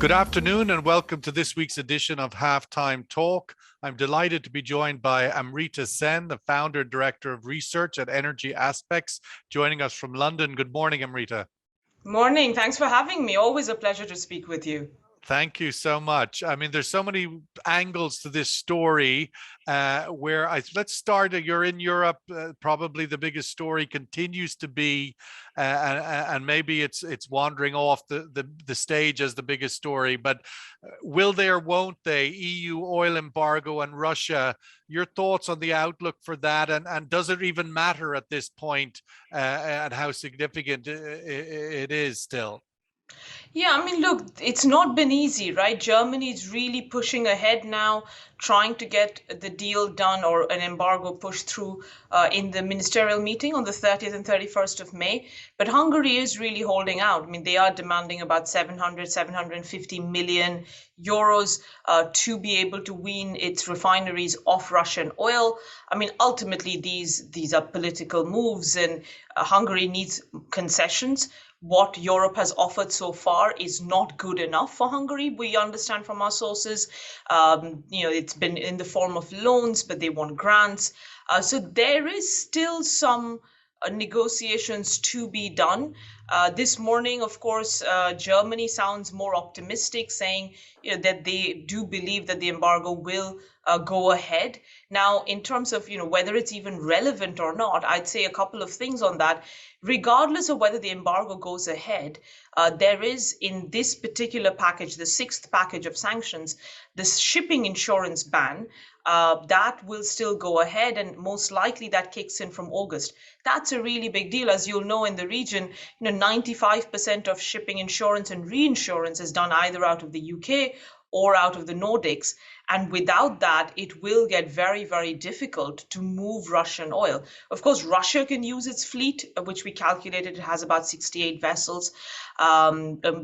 Good afternoon and welcome to this week's edition of Halftime Talk. I'm delighted to be joined by Amrita Sen, the founder and director of research at Energy Aspects, joining us from London. Good morning, Amrita. Morning. Thanks for having me. Always a pleasure to speak with you. Thank you so much. I mean, there's so many angles to this story. Let's start. You're in Europe. Probably the biggest story continues to be, and maybe it's wandering off the stage as the biggest story. But will they or won't they? EU oil embargo and Russia. Your thoughts on the outlook for that, and does it even matter at this point, and how significant it is still? Yeah, I mean, look, it's not been easy, right? Germany is really pushing ahead now, trying to get the deal done or an embargo pushed through in the ministerial meeting on the 30th and 31st of May. But Hungary is really holding out. I mean, they are demanding about 750 million euros to be able to wean its refineries off Russian oil. I mean, ultimately, these are political moves, and Hungary needs concessions. What Europe has offered so far is not good enough for Hungary. We understand from our sources, it's been in the form of loans, but they want grants. So there is still some negotiations to be done. This morning, of course, Germany sounds more optimistic, saying that they do believe that the embargo will go ahead. Now, in terms of whether it's even relevant or not, I'd say a couple of things on that. Regardless of whether the embargo goes ahead, there is in this particular package, the sixth package of sanctions, this shipping insurance ban. That will still go ahead, and most likely that kicks in from August. That's a really big deal. As you'll know, in the region, 95% of shipping insurance and reinsurance is done either out of the UK or out of the Nordics. And without that, it will get very, very difficult to move Russian oil. Of course, Russia can use its fleet, which we calculated it has about 68 vessels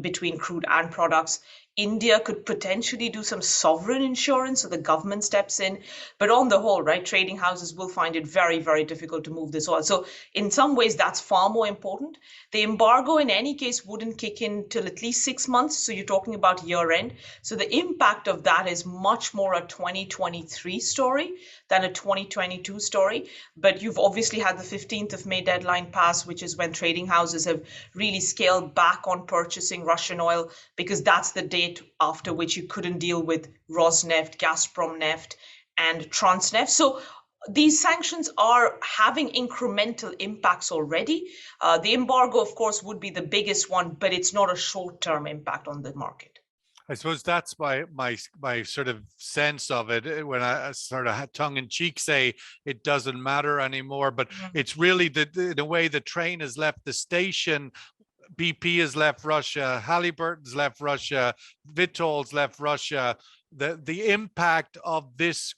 between crude and products. India could potentially do some sovereign insurance, so the government steps in. But on the whole, right, trading houses will find it very, very difficult to move this oil. So in some ways, that's far more important. The embargo, in any case, wouldn't kick in till at least 6 months. So you're talking about year end. So the impact of that is much more a 2023 story than a 2022 story. But you've obviously had the 15th of May deadline pass, which is when trading houses have really scaled back on purchasing Russian oil, because that's the date after which you couldn't deal with Rosneft, Gazprom Neft, and Transneft. So these sanctions are having incremental impacts already. The embargo, of course, would be the biggest one, but it's not a short-term impact on the market. I suppose that's my sort of sense of it, when I sort of tongue-in-cheek say it doesn't matter anymore, but it's really in a way the train has left the station. BP has left Russia, Halliburton's left Russia, Vitol's left Russia. The impact of this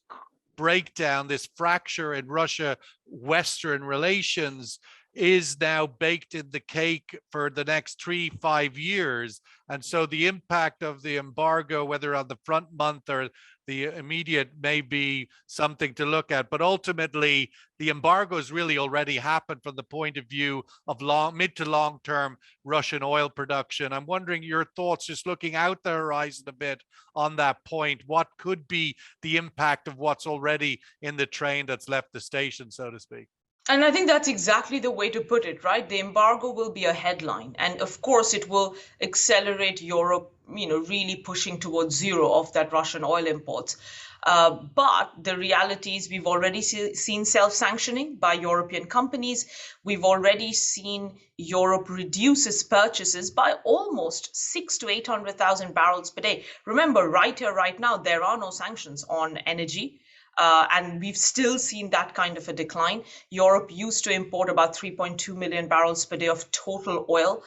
breakdown, this fracture in Russia-Western relations is now baked in the cake for the next 3-5 years. And so the impact of the embargo, whether on the front month or the immediate, may be something to look at. But ultimately, the embargo has really already happened from the point of view of mid to long-term Russian oil production. I'm wondering your thoughts, just looking out the horizon a bit on that point. What could be the impact of what's already in the train that's left the station, so to speak? And I think that's exactly the way to put it, right? The embargo will be a headline. And of course, it will accelerate Europe, really pushing towards zero of that Russian oil imports. But the reality is we've already seen self-sanctioning by European companies. We've already seen Europe reduce its purchases by almost 600,000 to 800,000 barrels per day. Remember, right here, right now, there are no sanctions on energy. And we've still seen that kind of a decline. Europe used to import about 3.2 million barrels per day of total oil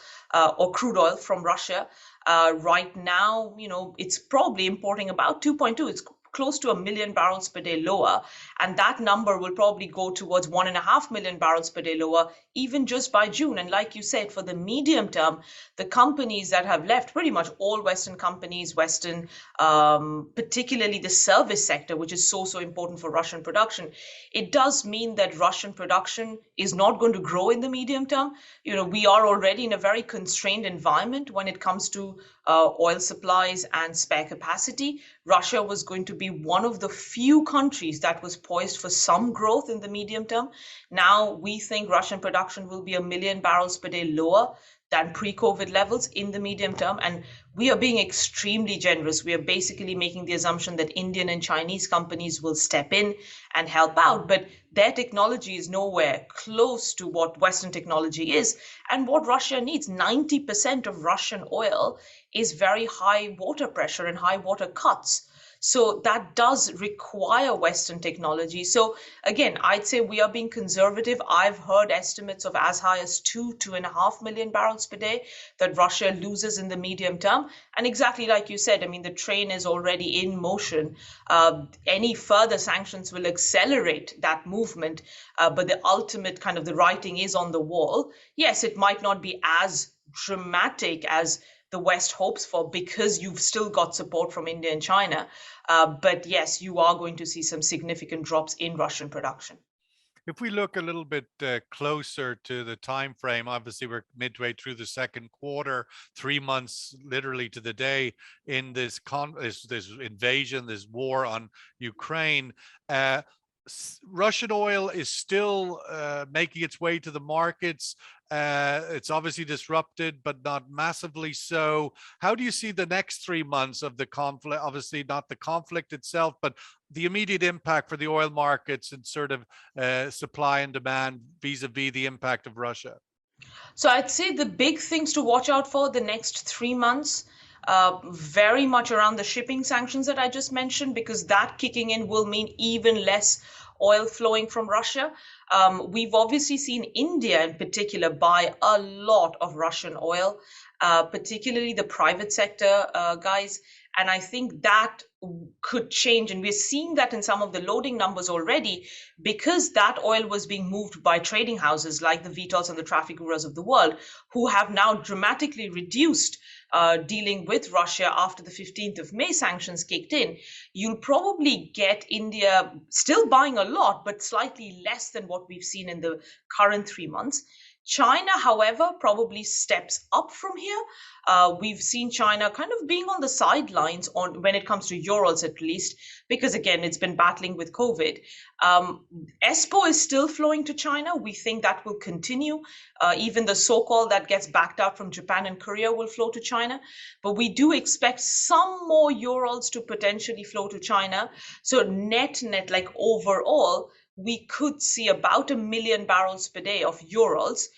or crude oil from Russia. Right now, it's probably importing about 2.2. It's close to 1 million barrels per day lower. And that number will probably go towards 1.5 million barrels per day lower, even just by June. And like you said, for the medium term, the companies that have left, pretty much all Western companies, particularly the service sector, which is so important for Russian production, it does mean that Russian production is not going to grow in the medium term. We are already in a very constrained environment when it comes to oil supplies and spare capacity. Russia was going to be one of the few countries that was poised for some growth in the medium term. Now we think Russian production will be 1 million barrels per day lower than pre-COVID levels in the medium term. And we are being extremely generous. We are basically making the assumption that Indian and Chinese companies will step in and help out, but their technology is nowhere close to what Western technology is and what Russia needs. 90% of Russian oil is very high water pressure and high water cuts. So that does require Western technology. So again, I'd say we are being conservative. I've heard estimates of as high as 2.5 million barrels per day that Russia loses in the medium term. And exactly like you said, I mean, the train is already in motion. Any further sanctions will accelerate that movement. But the ultimate kind of the writing is on the wall. Yes, it might not be as dramatic as the West hopes for because you've still got support from India and China. But yes, you are going to see some significant drops in Russian production. If we look a little bit closer to the time frame, obviously we're midway through the second quarter, 3 months literally to the day in this invasion, this war on Ukraine. Russian oil is still making its way to the markets. It's obviously disrupted, but not massively so. How do you see the next 3 months of the conflict? Obviously not the conflict itself, but the immediate impact for the oil markets and sort of supply and demand vis-a-vis the impact of Russia? So I'd say the big things to watch out for the next 3 months, very much around the shipping sanctions that I just mentioned, because that kicking in will mean even less oil flowing from Russia. We've obviously seen India in particular buy a lot of Russian oil, particularly the private sector guys. And I think that could change. And we're seeing that in some of the loading numbers already, because that oil was being moved by trading houses like the Vitols and the Trafiguras of the world, who have now dramatically reduced dealing with Russia after the 15th of May sanctions kicked in. You'll probably get India still buying a lot, but slightly less than what we've seen in the current 3 months. China, however, probably steps up from here. We've seen China kind of being on the sidelines when it comes to Urals, at least, because again, it's been battling with COVID. ESPO is still flowing to China. We think that will continue. Even the so-called that gets backed out from Japan and Korea will flow to China. But we do expect some more Urals to potentially flow to China. So net, like overall, we could see about 1 million barrels per day of Urals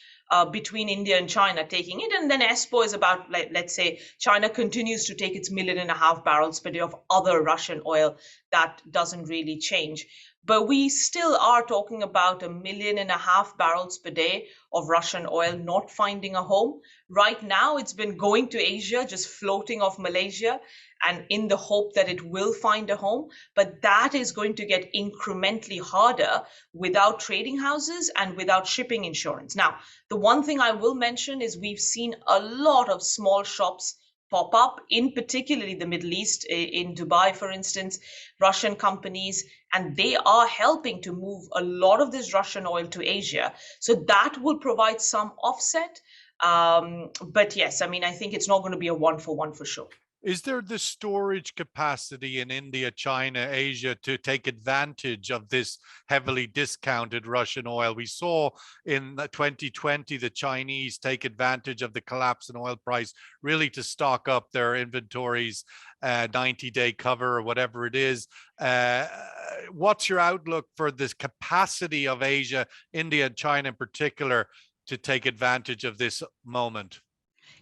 between India and China taking it. And then ESPO is about, let's say, China continues to take its 1.5 million barrels per day of other Russian oil. That doesn't really change. But we still are talking about 1.5 million barrels per day of Russian oil not finding a home. Right now, it's been going to Asia, just floating off Malaysia, and in the hope that it will find a home. But that is going to get incrementally harder without trading houses and without shipping insurance. Now, the one thing I will mention is we've seen a lot of small shops pop up, in particularly the Middle East, in Dubai, for instance, Russian companies, and they are helping to move a lot of this Russian oil to Asia. So that will provide some offset. But yes, I mean, I think it's not going to be a 1-for-1 for sure. Is there the storage capacity in India, China, Asia to take advantage of this heavily discounted Russian oil? We saw in 2020 the Chinese take advantage of the collapse in oil price really to stock up their inventories, 90-day cover or whatever it is. What's your outlook for this capacity of Asia, India, and China in particular to take advantage of this moment?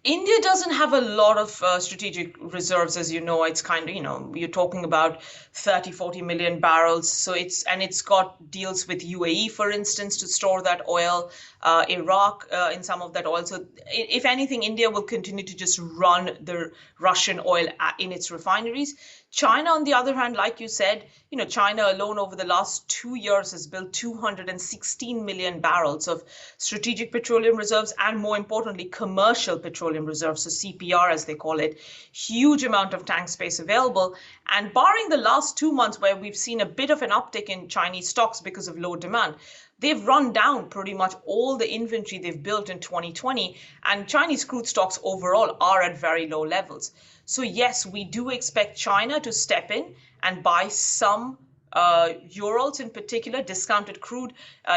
India doesn't have a lot of strategic reserves, as you know. It's kind of, you're talking about 30-40 million barrels. So it's got deals with UAE, for instance, to store that oil, Iraq in some of that oil. So if anything, India will continue to just run the Russian oil in its refineries. China, on the other hand, like you said, China alone over the last 2 years has built 216 million barrels of strategic petroleum reserves and, more importantly, commercial petroleum reserves, so CPR as they call it. Huge amount of tank space available. And barring the last 2 months where we've seen a bit of an uptick in Chinese stocks because of low demand, they've run down pretty much all the inventory they've built in 2020, and Chinese crude stocks overall are at very low levels. So yes, we do expect China to step in and buy some Urals in particular, discounted crude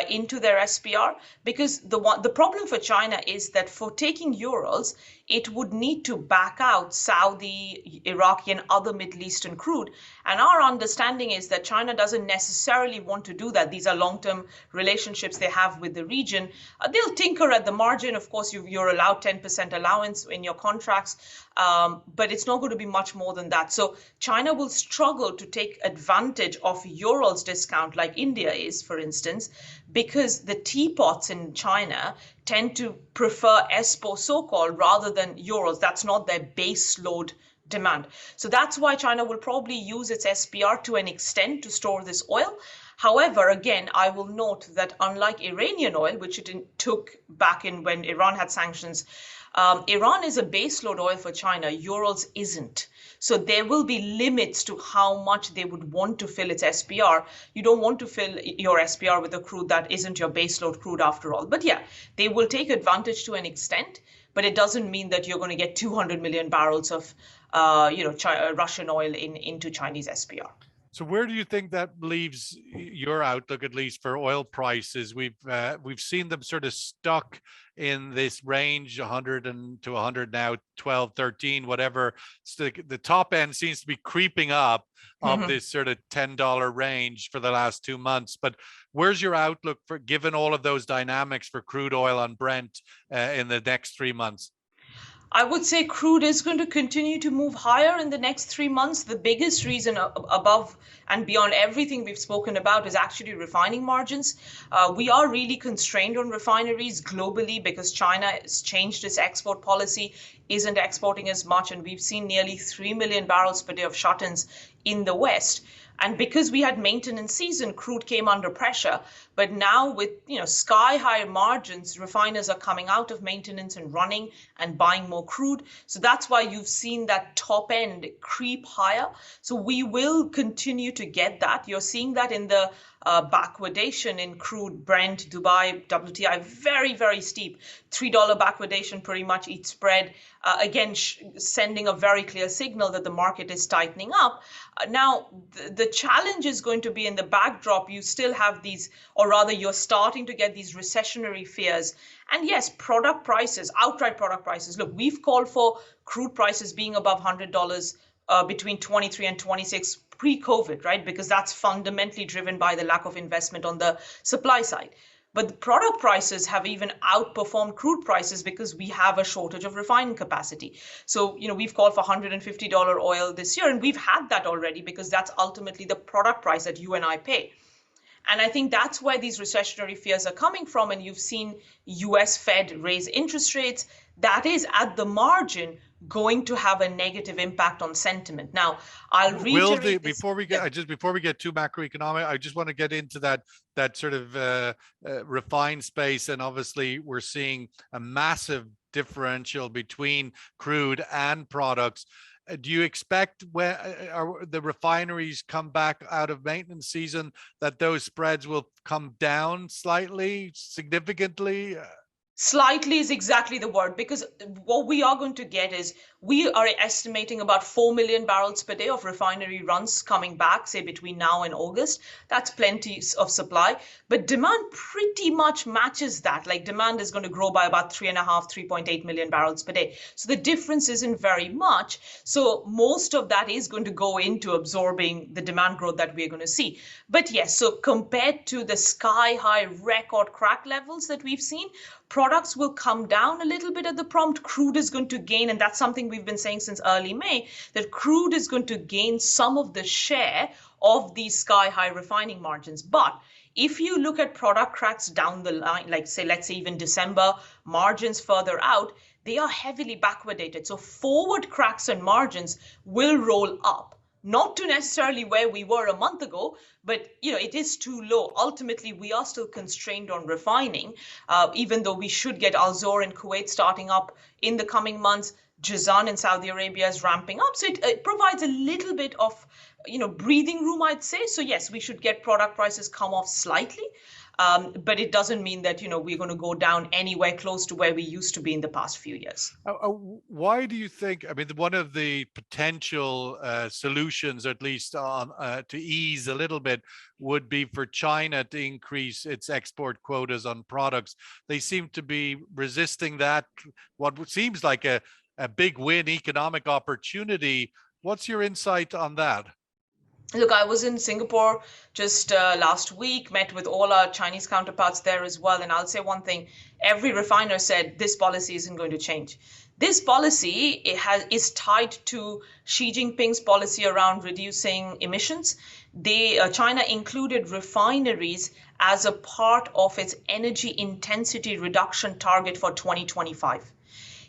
into their SPR, because the problem for China is that for taking Urals, it would need to back out Saudi, Iraqi, and other Middle Eastern crude. And our understanding is that China doesn't necessarily want to do that. These are long-term relationships they have with the region. They'll tinker at the margin. Of course, you're allowed 10% allowance in your contracts, but it's not going to be much more than that. So China will struggle to take advantage of Urals discount like India is, for instance, because the teapots in China tend to prefer ESPO so-called rather than Urals. That's not their base load demand. So that's why China will probably use its SPR to an extent to store this oil. However, again, I will note that unlike Iranian oil, which it took back in when Iran had sanctions, Iran is a baseload oil for China. Urals isn't. So there will be limits to how much they would want to fill its SPR. You don't want to fill your SPR with a crude that isn't your baseload crude after all. But yeah, they will take advantage to an extent, but it doesn't mean that you're going to get 200 million barrels of Russian oil into Chinese SPR. So where do you think that leaves your outlook, at least for oil prices? We've seen them sort of stuck in this range, 100 to 100 now, 12, 13, whatever. So the top end seems to be creeping up of this sort of $10 range for the last 2 months. But where's your outlook for, given all of those dynamics, for crude oil on Brent in the next 3 months? I would say crude is going to continue to move higher in the next 3 months. The biggest reason above and beyond everything we've spoken about is actually refining margins. We are really constrained on refineries globally because China has changed its export policy, isn't exporting as much, and we've seen nearly 3 million barrels per day of shut-ins in the West. And because we had maintenance season, crude came under pressure. But now with sky high margins, refiners are coming out of maintenance and running and buying more crude. So that's why you've seen that top end creep higher. So we will continue to get that. You're seeing that in the backwardation in crude, Brent, Dubai, WTI, very, very steep. $3 backwardation pretty much each spread. Again, sending a very clear signal that the market is tightening up. Now, the challenge is going to be in the backdrop. You still have these, or rather you're starting to get these recessionary fears. And yes, product prices, outright product prices. Look, we've called for crude prices being above $100 between 23 and 26 pre-COVID, right? Because that's fundamentally driven by the lack of investment on the supply side. But the product prices have even outperformed crude prices because we have a shortage of refining capacity. So, we've called for $150 oil this year, and we've had that already because that's ultimately the product price that you and I pay. And I think that's where these recessionary fears are coming from. And you've seen US Fed raise interest rates. That is at the margin going to have a negative impact on sentiment. Now, I'll reiterate before we get too macroeconomic, I just want to get into that sort of refined space. And obviously, we're seeing a massive differential between crude and products. Do you expect when the refineries come back out of maintenance season that those spreads will come down slightly, significantly? Slightly is exactly the word, because what we are going to get is we are estimating about 4 million barrels per day of refinery runs coming back, say between now and August. That's plenty of supply, but demand pretty much matches that. Like demand is going to grow by about 3.8 million barrels per day. So the difference isn't very much. So most of that is going to go into absorbing the demand growth that we're going to see. But yes, so compared to the sky high record crack levels that we've seen, products will come down a little bit at the prompt. Crude is going to gain, and that's something we've been saying since early May, that crude is going to gain some of the share of these sky high refining margins. But if you look at product cracks down the line, like let's say even December, margins further out, they are heavily backwardated. So forward cracks and margins will roll up, not to necessarily where we were a month ago, but it is too low. Ultimately, we are still constrained on refining, even though we should get Al Zour in Kuwait starting up in the coming months. Jazan in Saudi Arabia is ramping up, so it provides a little bit of breathing room, I'd say. So yes, we should get product prices come off slightly, but it doesn't mean that we're going to go down anywhere close to where we used to be in the past few years. Why do you think? I mean, one of the potential solutions, at least on to ease a little bit, would be for China to increase its export quotas on products. They seem to be resisting that. What seems like a big win economic opportunity. What's your insight on that? Look, I was in Singapore just last week, met with all our Chinese counterparts there as well. And I'll say one thing, every refiner said this policy isn't going to change. This policy is tied to Xi Jinping's policy around reducing emissions. China included refineries as a part of its energy intensity reduction target for 2025.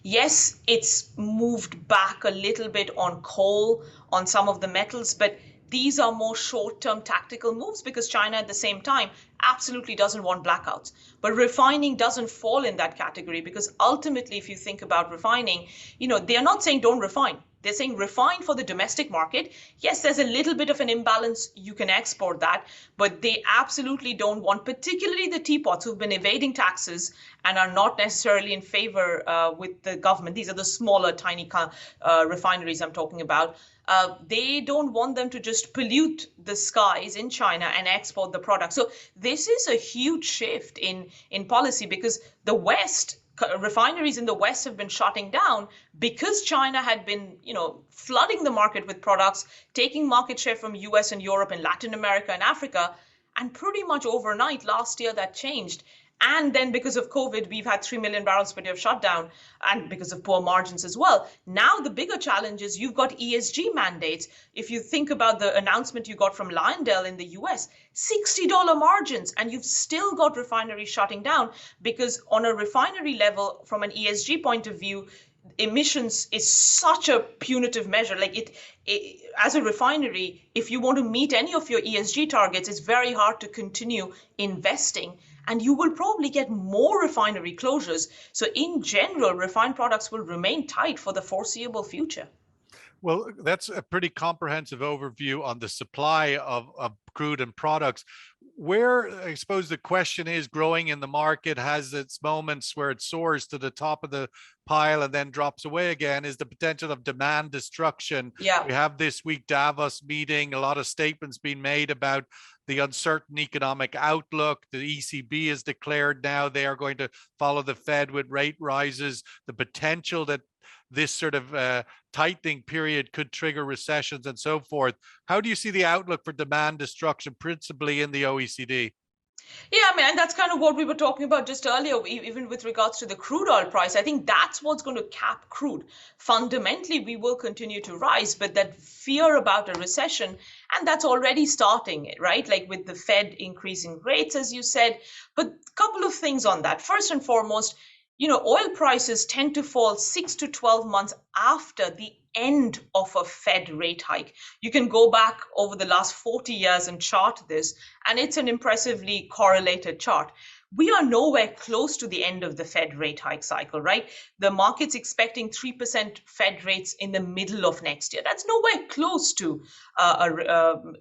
Yes, it's moved back a little bit on coal, on some of the metals, but these are more short-term tactical moves because China at the same time absolutely doesn't want blackouts. But refining doesn't fall in that category because ultimately, if you think about refining, they are not saying don't refine. They're saying refine for the domestic market. Yes, there's a little bit of an imbalance. You can export that, but they absolutely don't want, particularly the teapots who've been evading taxes and are not necessarily in favor with the government. These are the smaller, tiny refineries I'm talking about. They don't want them to just pollute the skies in China and export the product. So this is a huge shift in policy because the West, refineries in the West have been shutting down because China had been, flooding the market with products, taking market share from US and Europe and Latin America and Africa. And pretty much overnight last year that changed. And then because of COVID, we've had 3 million barrels per day of shutdown and because of poor margins as well. Now, the bigger challenge is you've got ESG mandates. If you think about the announcement you got from Lyondell in the US, $60 margins, and you've still got refineries shutting down because on a refinery level, from an ESG point of view, emissions is such a punitive measure. Like as a refinery, if you want to meet any of your ESG targets, it's very hard to continue investing. And you will probably get more refinery closures. So in general, refined products will remain tight for the foreseeable future. Well, that's a pretty comprehensive overview on the supply of crude and products. Where I suppose the question is, growing in the market has its moments where it soars to the top of the pile and then drops away again, is the potential of demand destruction. Yeah. We have this week Davos meeting, a lot of statements being made about the uncertain economic outlook. The ECB has declared now they are going to follow the Fed with rate rises, the potential that this sort of tightening period could trigger recessions and so forth. How do you see the outlook for demand destruction, principally in the OECD? Yeah, I mean, and that's kind of what we were talking about just earlier, even with regards to the crude oil price. I think that's what's going to cap crude. Fundamentally, we will continue to rise, but that fear about a recession, and that's already starting, right? Like with the Fed increasing rates, as you said. But a couple of things on that. First and foremost, oil prices tend to fall 6 to 12 months after the end of a Fed rate hike. You can go back over the last 40 years and chart this, and it's an impressively correlated chart. We are nowhere close to the end of the Fed rate hike cycle, right? The market's expecting 3% Fed rates in the middle of next year. That's nowhere close to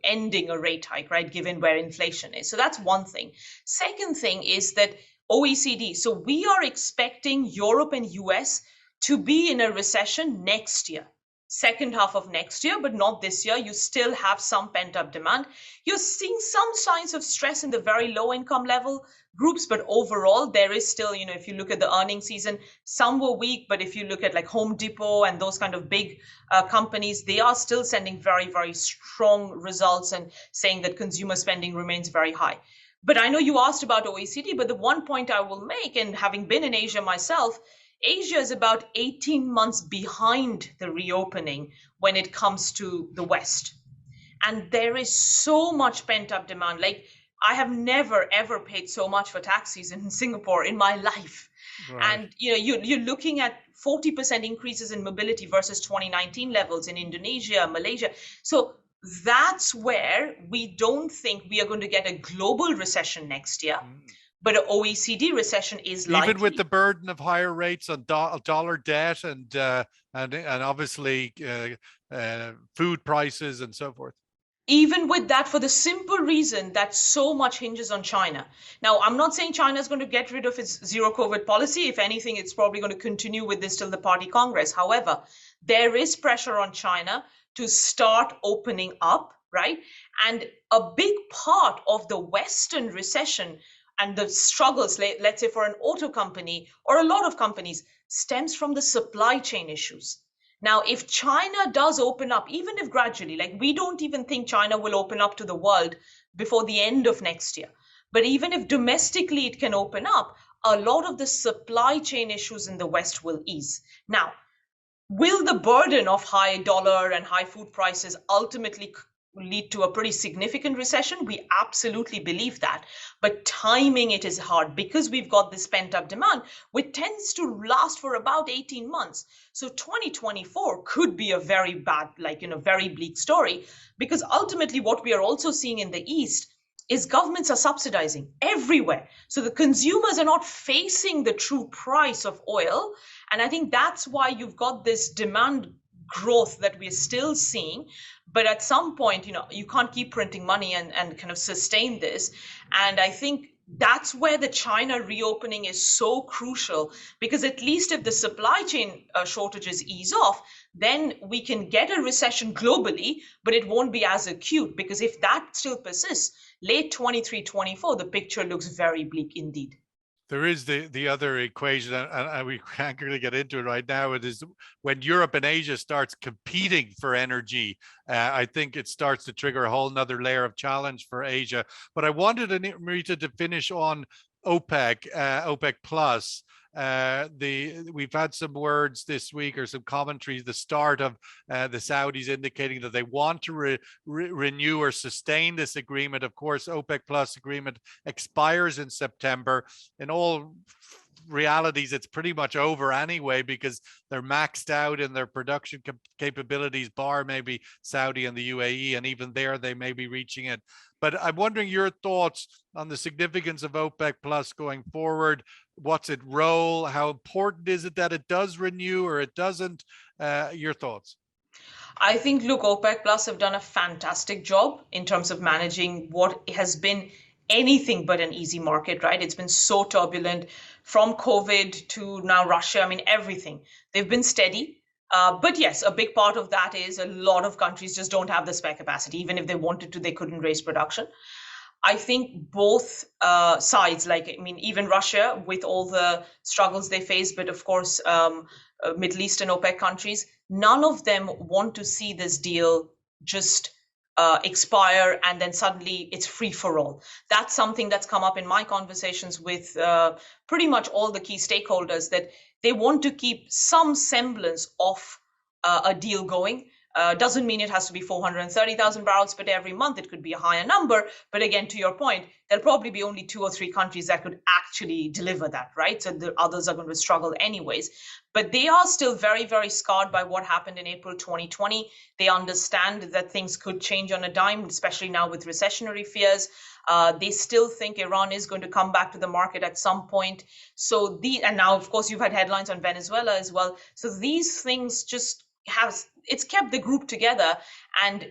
ending a rate hike, right? Given where inflation is. So that's one thing. Second thing is that OECD. So we are expecting Europe and US to be in a recession next year, second half of next year, but not this year. You still have some pent-up demand. You're seeing some signs of stress in the very low income level groups, but overall there is still, if you look at the earnings season, some were weak, but if you look at like Home Depot and those kind of big companies, they are still sending very, very strong results and saying that consumer spending remains very high. But I know you asked about OECD, but the one point I will make, and having been in Asia myself, Asia is about 18 months behind the reopening when it comes to the West. And there is so much pent-up demand. Like, I have never, ever paid so much for taxis in Singapore in my life. Right. And you're looking at 40% increases in mobility versus 2019 levels in Indonesia, Malaysia. So that's where we don't think we are going to get a global recession next year, Mm. but an OECD recession is Even with likely. the burden of higher rates on dollar debt and obviously food prices and so forth. Even with that, for the simple reason that so much hinges on China. Now, I'm not saying China is going to get rid of its zero COVID policy. If anything, it's probably going to continue with this till the party Congress. However, there is pressure on China to start opening up, right? And a big part of the Western recession and the struggles, let's say for an auto company or a lot of companies, stems from the supply chain issues. Now, if China does open up, even if gradually, like we don't even think China will open up to the world before the end of next year. But even if domestically it can open up, a lot of the supply chain issues in the West will ease. Now, will the burden of high dollar and high food prices ultimately lead to a pretty significant recession? We absolutely believe that. But timing it is hard because we've got this pent up demand, which tends to last for about 18 months. So 2024 could be a very bad, very bleak story, because ultimately what we are also seeing in the East is governments are subsidizing everywhere. So the consumers are not facing the true price of oil. And I think that's why you've got this demand growth that we're still seeing. But at some point, you can't keep printing money and kind of sustain this. And I think that's where the China reopening is so crucial, because at least if the supply chain shortages ease off, then we can get a recession globally, but it won't be as acute, because if that still persists, late 23, 24, the picture looks very bleak indeed. There is the other equation, and we can't really get into it right now. It is when Europe and Asia starts competing for energy. I think it starts to trigger a whole nother layer of challenge for Asia. But I wanted Amrita to finish on OPEC, OPEC plus. We've had some words this week or some commentaries, the start of the Saudis indicating that they want to renew or sustain this agreement. Of course, OPEC plus agreement expires in September. In all realities, it's pretty much over anyway, because they're maxed out in their production capabilities, bar maybe Saudi and the UAE, and even there they may be reaching it. But I'm wondering your thoughts on the significance of OPEC plus going forward. What's its role? How important is it that it does renew or it doesn't? Your thoughts? I think, look, OPEC Plus have done a fantastic job in terms of managing what has been anything but an easy market, right? It's been so turbulent from COVID to now Russia. I mean, everything. They've been steady. But yes, a big part of that is a lot of countries just don't have the spare capacity. Even if they wanted to, they couldn't raise production. I think both sides, even Russia with all the struggles they face, but of course, Middle East and OPEC countries, none of them want to see this deal just expire and then suddenly it's free for all. That's something that's come up in my conversations with pretty much all the key stakeholders, that they want to keep some semblance of a deal going. Doesn't mean it has to be 430,000 barrels, but every month it could be a higher number. But again, to your point, there'll probably be only 2 or 3 countries that could actually deliver that, right? So the others are going to struggle anyways. But they are still very, very scarred by what happened in April 2020. They understand that things could change on a dime, especially now with recessionary fears. They still think Iran is going to come back to the market at some point. And now, of course, you've had headlines on Venezuela as well. So these things just it's kept the group together. And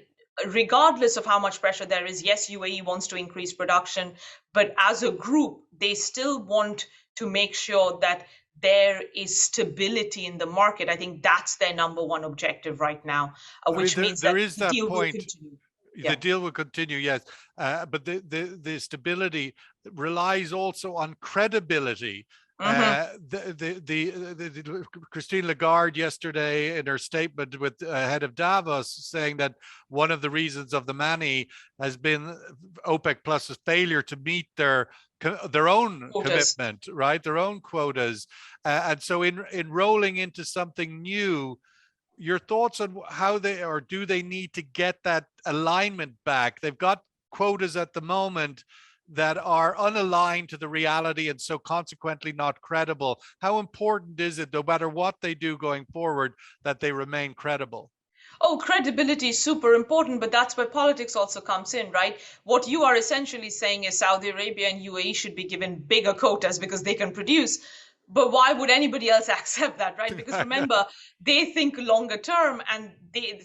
regardless of how much pressure there is, yes, UAE wants to increase production, but as a group, they still want to make sure that there is stability in the market. I think that's their number one objective right now, which means that the deal will continue. The deal will continue, yes, but the stability relies also on credibility. Christine Lagarde yesterday in her statement with head of Davos saying that one of the reasons of the money has been OPEC Plus's failure to meet their own quotas. Commitment, right? Their own quotas, and so in rolling into something new, your thoughts on how do they need to get that alignment back? They've got quotas at the moment that are unaligned to the reality and so consequently not credible. How important is it, no matter what they do going forward, that they remain credible? Oh, credibility is super important, but that's where politics also comes in, right? What you are essentially saying is Saudi Arabia and UAE should be given bigger quotas because they can produce. But why would anybody else accept that, right? Because I know. remember, they think longer term, and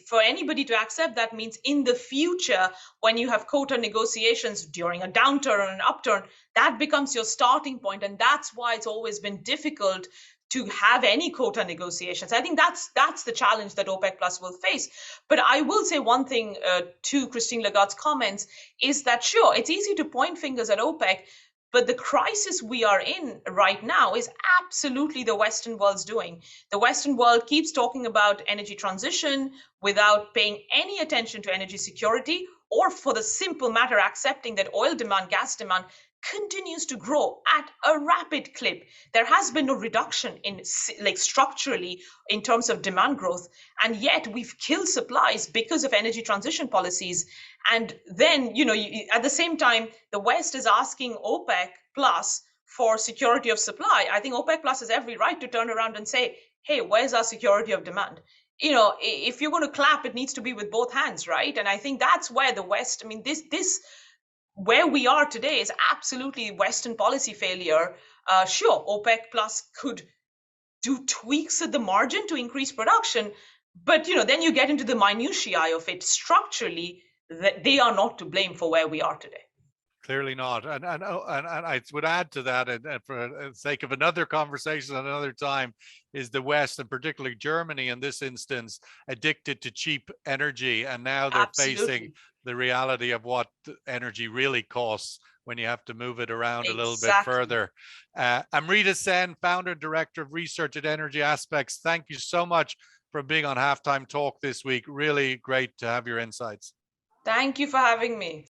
for anybody to accept that means in the future, when you have quota negotiations during a downturn or an upturn, that becomes your starting point, and that's why it's always been difficult to have any quota negotiations. I think that's the challenge that OPEC Plus will face. But I will say one thing to Christine Lagarde's comments is that sure, it's easy to point fingers at OPEC, but the crisis we are in right now is absolutely the Western world's doing. The Western world keeps talking about energy transition without paying any attention to energy security, or for the simple matter, accepting that oil demand, gas demand continues to grow at a rapid clip. There has been no reduction in, like, structurally in terms of demand growth, and yet we've killed supplies because of energy transition policies. And then, at the same time, the West is asking OPEC plus for security of supply. I think OPEC plus has every right to turn around and say, hey, where's our security of demand? If you're going to clap, it needs to be with both hands, right? And I think that's where the West, I mean, this where we are today is absolutely Western policy failure. Sure, OPEC plus could do tweaks at the margin to increase production, but then you get into the minutiae of it. Structurally, that they are not to blame for where we are today. Clearly not. And I would add to that, and for the sake of another conversation at another time, is the West, and particularly Germany in this instance, addicted to cheap energy. And now they're facing Absolutely. the reality of what energy really costs when you have to move it around a little bit Exactly. further. Amrita Sen, founder and director of research at Energy Aspects, thank you so much for being on Halftime Talk this week. Really great to have your insights. Thank you for having me.